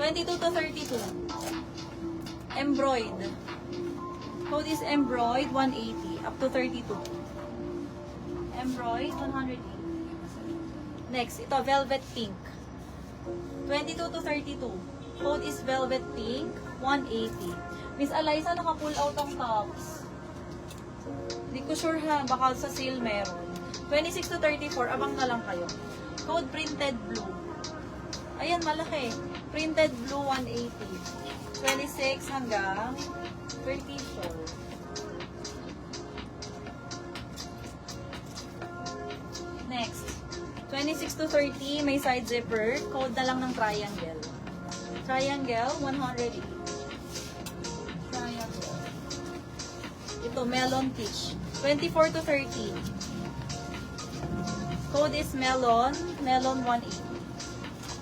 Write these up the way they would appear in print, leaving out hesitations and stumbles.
22 to 32. Embroid. Code is embroid 180 up to 32. Embroid 180. Next, ito velvet pink. 22 to 32. Code is velvet pink 180. Miss Eliza, naka-pull out ang tops. Hindi ko sure ha, baka sa sale meron. 26 to 34, abang na lang kayo. Code printed blue. Ayan, malaki. Printed blue 180. 26 hanggang 34. Next, 26 to 30, may side zipper. Code na lang ng triangle. Triangle, 180. Triangle. Ito, melon peach. 24 to 30. Code is melon. Melon 180.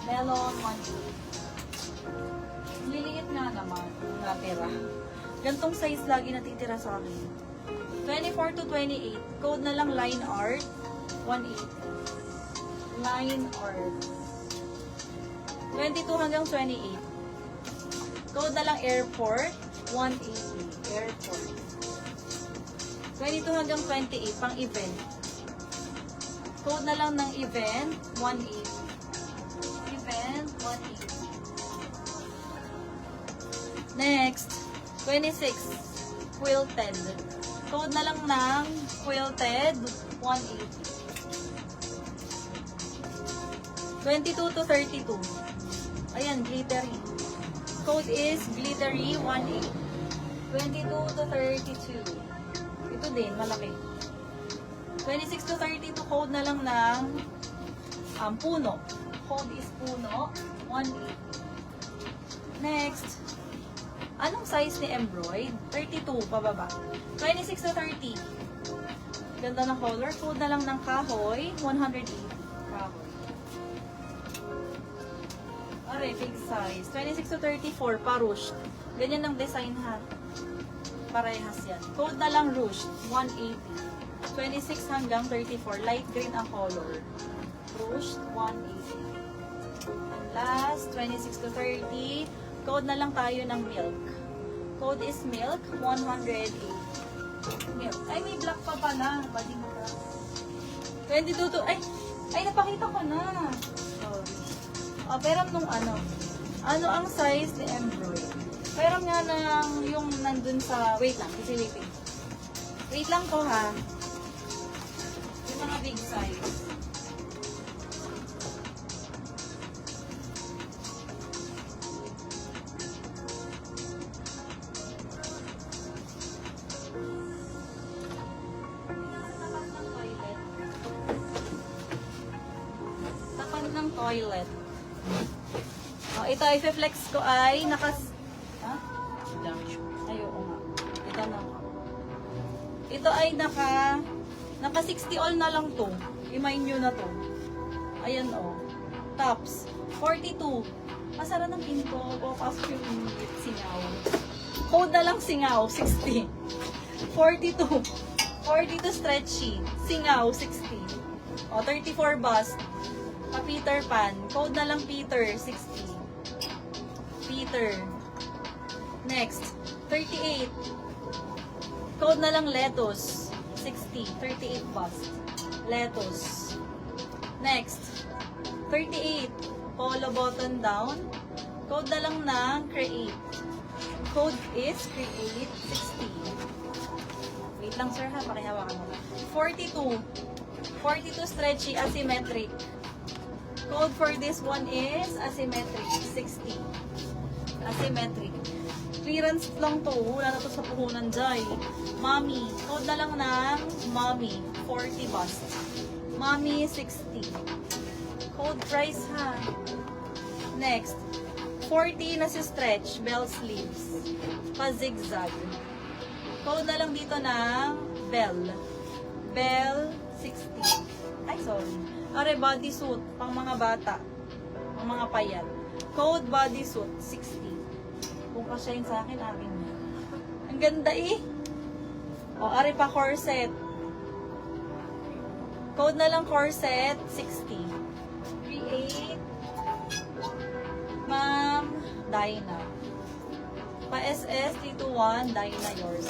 Melon 180. Liliit nga naman. Natira. Gantong size lagi natitira sa akin. 24 to 28. Code na lang line art. 180. Line art. 22 hanggang 28. Code na lang airport. 180. Airport. 22 hanggang 28. Pang event. Code na lang ng event. 180. Event. 180. Next. 26. Quilted. Code na lang ng quilted. 180. 22 to 32. Ayan, glittery. Code is glittery 18. 22 to 32. Ito din, malaki. 26 to 32, code na lang ng puno. Code is puno 18. Next. Anong size ni embroid? 32, pababa. 26 to 30. Ganda ng color. Code na lang ng kahoy 180. Kahoy. Are, big size. 26 to 34, pa-ruched. Ganyan ang design ha. Parehas yan. Code na lang ruched, 180. 26 hanggang 34, light green ang color. Ruched, 180. And last, 26 to 30, code na lang tayo ng milk. Code is milk, 180. Milk. Ay, may black pa pala. Bading ka. 22 to, ay, napakita ko na. Sorry. Peram nung ano ang size ni embroid. Peram nga ng yung nandun sa, wait lang, isilipin. Wait lang ko ha. Yung mga big size. Tapat ng toilet. Ito ay flex ko ay nakas... Ha? Ay, oo nga. Ito na. Ito ay naka 60 all na lang to. I-mind nyo na to. Ayan o. Tops. 42. Masara ng pinto. O, pasok yung singaw. Code na lang singaw. 60. 42. 42 stretchy. Singaw. 60. O, 34 bust. Peter Pan. Code na lang Peter. 60. Peter. Next. 38. Code na lang lettuce. 60. 38 bust. Lettuce. Next. 38. Polo button down. Code na lang ng create. Code is create 60. Wait lang sir ha. Pakihawakan mo. 42. 42 stretchy asymmetric. Code for this one is asymmetric. 60. Asymmetric. Clearance lang to. Wala na to sa puhunan dyan. Mommy. Code na lang ng mommy. 40 bust. Mommy, 60. Code price ha. Next. 40 na si stretch. Bell sleeves. Pa-zigzag. Code na lang dito ng bell. Bell, 60. Ay, sorry. Are, bodysuit. Pang mga bata. Pang mga payat. Code bodysuit, 60. Kung kasya yun sa akin, akin na. Ang ganda eh. O, are pa corset. Code na lang corset, 60. Create. Ma'am, Dyna. Pa SS 321, Dyna yours.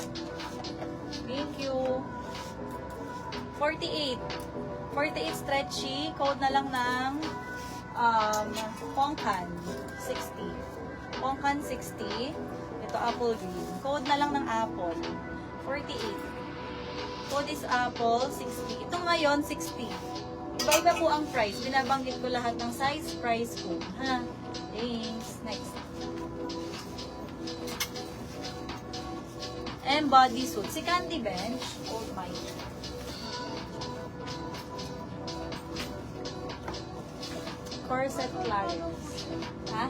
Thank you. 48. 48 stretchy. Code na lang ng Pongkan 60. Pongkan 60. Ito apple green. Code na lang ng apple. 48. Code is apple 60. Ito ngayon 60. Iba-iba po ang price. Binabanggit ko lahat ng size, price ko. Ha? Thanks. Next. And bodysuit. Si Candy Bench. Oh my. Corset Clarence. Ha?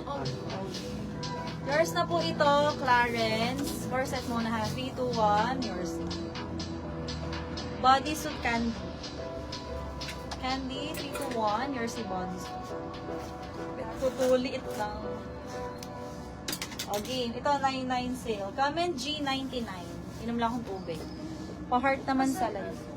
Yours na po ito, Clarence. Corset muna ha. 3, 2, 1. Yours. Bodysuit Candy. Candy, 3, 2, 1. Yours si bodysuit. Tutuliit lang. O, game. Ito, 99 sale. Comment G99. Inom lang akong tubig. Pa-heart naman sa live.